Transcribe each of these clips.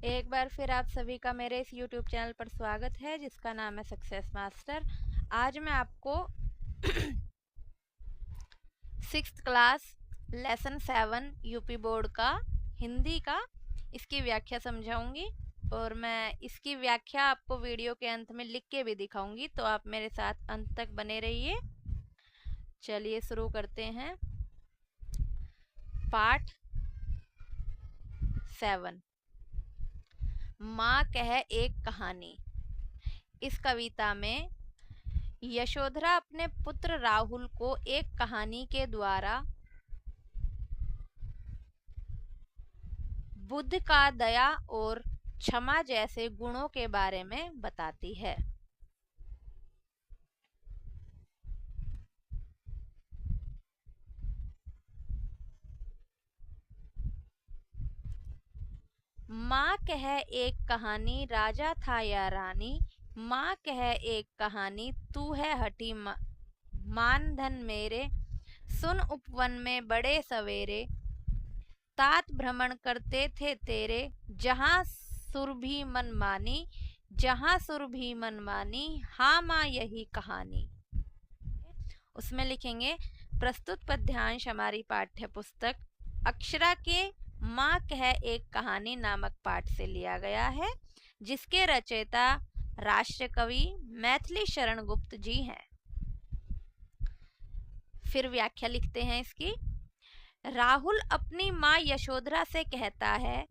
एक बार फिर आप सभी का मेरे इस YouTube चैनल पर स्वागत है जिसका नाम है सक्सेस मास्टर। आज मैं आपको 6th class lesson 7 UP board का हिंदी का इसकी व्याख्या समझाऊंगी और मैं इसकी व्याख्या आपको वीडियो के अंत में लिख के भी दिखाऊंगी, तो आप मेरे साथ अंत तक बने रहिए। चलिए शुरू करते हैं। पाठ 7, माँ कह एक कहानी। इस कविता में यशोधरा अपने पुत्र राहुल को एक कहानी के द्वारा बुद्ध का दया और क्षमा जैसे गुणों के बारे में बताती है। माँ कह एक कहानी, राजा था या रानी। माँ कह एक कहानी, तू है हठी मान धन मेरे। सुन उपवन में बड़े सवेरे, तात भ्रमण करते थे तेरे। जहाँ सुरभि मन मानी, जहाँ सुरभि मन मानी, हाँ माँ यही कहानी। उसमें लिखेंगे प्रस्तुत पद्यांश हमारी पाठ्य पुस्तक अक्षरा के माँ कह एक कहानी नामक पाठ से लिया गया है, जिसके रचयिता राष्ट्र कवि मैथिली शरण गुप्त जी हैं। फिर व्याख्या लिखते हैं इसकी। राहुल अपनी माँ यशोधरा से कहता है,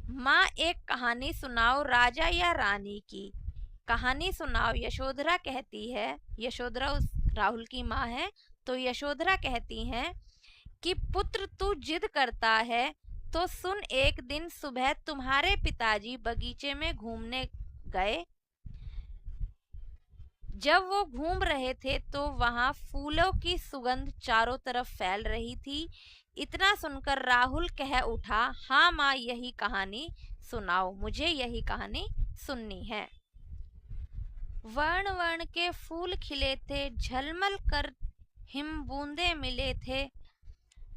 माँ एक कहानी सुनाओ राजा या रानी की। कहानी सुनाओ। यशोधरा कहती है, यशोधरा उस राहुल की माँ है, तो यशोधरा कहती हैं कि पुत्र तू जिद करता है तो सुन, एक दिन सुबह तुम्हारे पिताजी बगीचे में घूमने गए। जब वो घूम रहे थे तो वहां फूलों की सुगंध चारों तरफ फैल रही थी। इतना सुनकर राहुल कह उठा, हाँ माँ यही कहानी सुनाओ, मुझे यही कहानी सुननी है। वर्ण वर्ण के फूल खिले थे, झलमल कर हिम बूंदे मिले थे।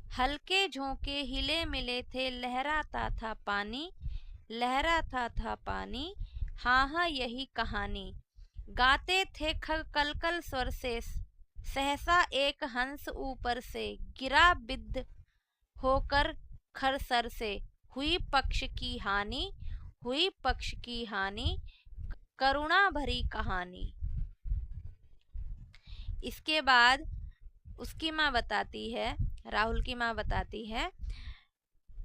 हल्के झोंके हिले मिले थे, लहराता था पानी, लहराता था पानी, हाँ हाँ यही कहानी। गाते थे खग कलकल स्वर से, सहसा एक हंस ऊपर से गिरा बिद्ध होकर खरसर से। हुई पक्ष की हानि, हुई पक्ष की हानि, करुणा भरी कहानी। इसके बाद उसकी माँ बताती है, राहुल की माँ बताती है,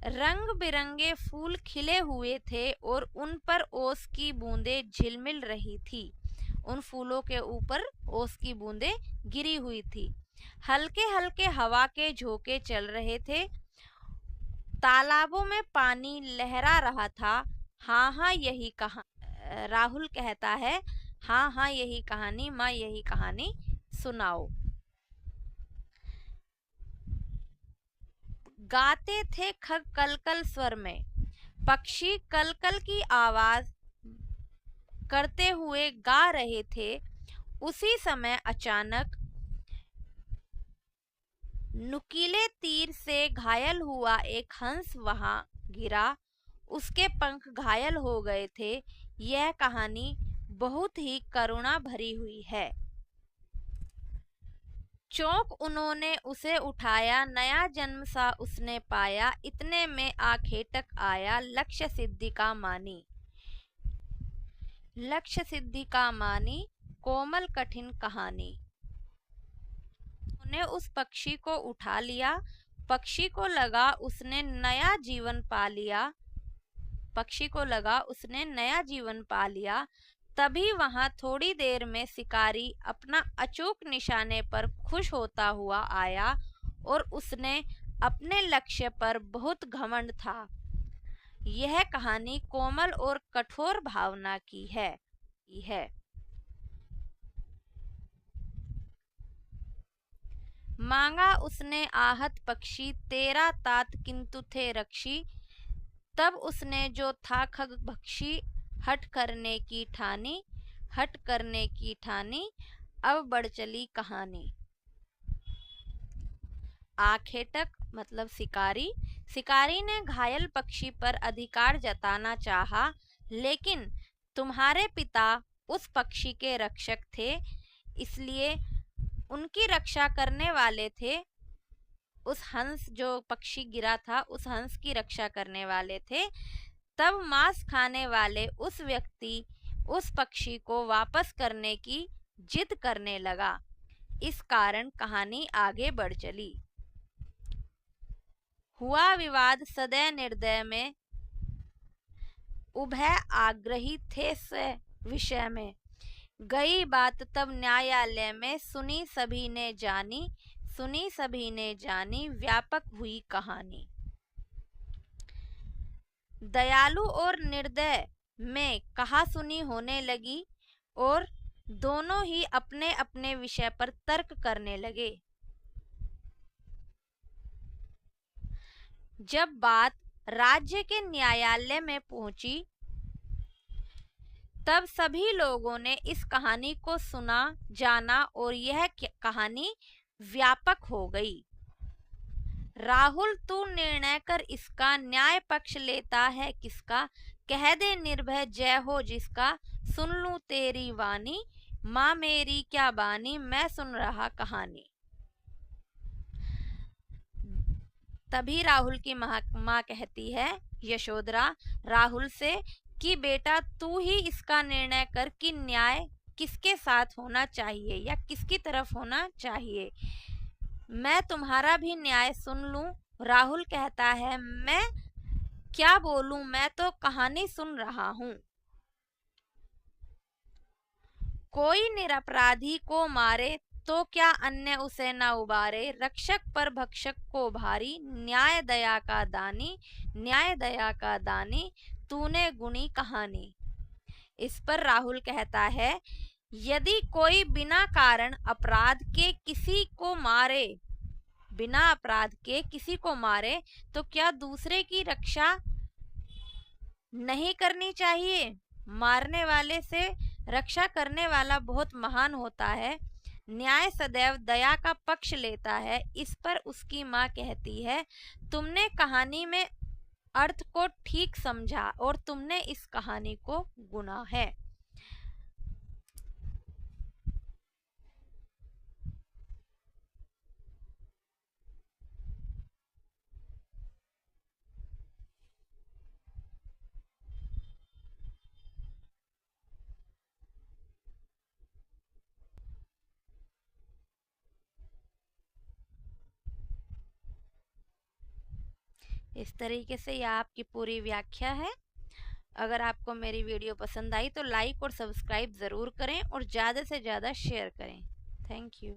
रंग बिरंगे फूल खिले हुए थे और उन पर ओस की बूंदें झिलमिल रही थी। उन फूलों के ऊपर ओस की बूंदें गिरी हुई थी। हल्के हल्के हवा के झोंके चल रहे थे। तालाबों में पानी लहरा रहा था। हाँ हाँ यही कहानी। राहुल कहता है, हाँ हाँ यही कहानी, माँ यही कहानी सुनाओ। गाते थे खग कलकल स्वर में, पक्षी कलकल की आवाज करते हुए गा रहे थे। उसी समय अचानक नुकीले तीर से घायल हुआ एक हंस वहां गिरा। उसके पंख घायल हो गए थे। यह कहानी बहुत ही करुणा भरी हुई है। चौंक उन्होंने उसे उठाया, नया जन्म सा उसने पाया। इतने में आखेटक आया, लक्ष्य सिद्धि का मानी, लक्ष्य सिद्धि का मानी, कोमल कठिन कहानी। उन्होंने उस पक्षी को उठा लिया। पक्षी को लगा उसने नया जीवन पा लिया, पक्षी को लगा उसने नया जीवन पा लिया। तभी वहां थोड़ी देर में शिकारी अपना अचूक निशाने पर खुश होता हुआ आया और उसने अपने लक्ष्य पर बहुत घमंड था। यह कहानी कोमल और कठोर भावना की है। मांगा उसने आहत पक्षी, तेरा तात किंतु थे रक्षी। तब उसने जो था खग भक्षी, हट करने की ठानी, हट करने की ठानी। अब बढ़ चली कहानी। आखेटक मतलब शिकारी। शिकारी ने घायल पक्षी पर अधिकार जताना चाहा, लेकिन तुम्हारे पिता उस पक्षी के रक्षक थे, इसलिए उनकी रक्षा करने वाले थे। उस हंस, जो पक्षी गिरा था, उस हंस की रक्षा करने वाले थे। तब मांस खाने वाले उस व्यक्ति उस पक्षी को वापस करने की जिद करने लगा। इस कारण कहानी आगे बढ़ चली। हुआ विवाद सदय निर्दय में, उभय आग्रही थे स विषय में। गई बात तब न्यायालय में, सुनी सभी ने जानी, सुनी सभी ने जानी, व्यापक हुई कहानी। दयालु और निर्दय में कहा सुनी होने लगी और दोनों ही अपने अपने विषय पर तर्क करने लगे। जब बात राज्य के न्यायालय में पहुंची, तब सभी लोगों ने इस कहानी को सुना, जाना और यह कहानी व्यापक हो गई। राहुल, तू निर्णय कर इसका, न्याय पक्ष लेता है किसका? कह दे निर्भय जय हो जिसका, सुन लूं तेरी वाणी, माँ मेरी क्या बानी, मैं सुन रहा कहानी। तभी राहुल की माँ कहती है, यशोधरा, राहुल से कि बेटा तू ही इसका निर्णय कर कि न्याय किसके साथ होना चाहिए या किसकी तरफ होना चाहिए। मैं तुम्हारा भी न्याय सुन लूं। राहुल कहता है, मैं क्या बोलूं, मैं तो कहानी सुन रहा हूं। कोई निरपराधी को मारे तो क्या अन्य उसे न उबारे, रक्षक पर भक्षक को भारी, न्याय दया का दानी, न्याय दया का दानी, तूने गुनी कहानी। इस पर राहुल कहता है, यदि कोई बिना कारण अपराध के किसी को मारे, बिना अपराध के किसी को मारे, तो क्या दूसरे की रक्षा नहीं करनी चाहिए? मारने वाले से रक्षा करने वाला बहुत महान होता है। न्याय सदैव दया का पक्ष लेता है। इस पर उसकी माँ कहती है, तुमने कहानी में अर्थ को ठीक समझा और तुमने इस कहानी को गुना है। इस तरीके से यह आपकी पूरी व्याख्या है। अगर आपको मेरी वीडियो पसंद आई तो लाइक और सब्सक्राइब ज़रूर करें और ज़्यादा से ज़्यादा शेयर करें। Thank you.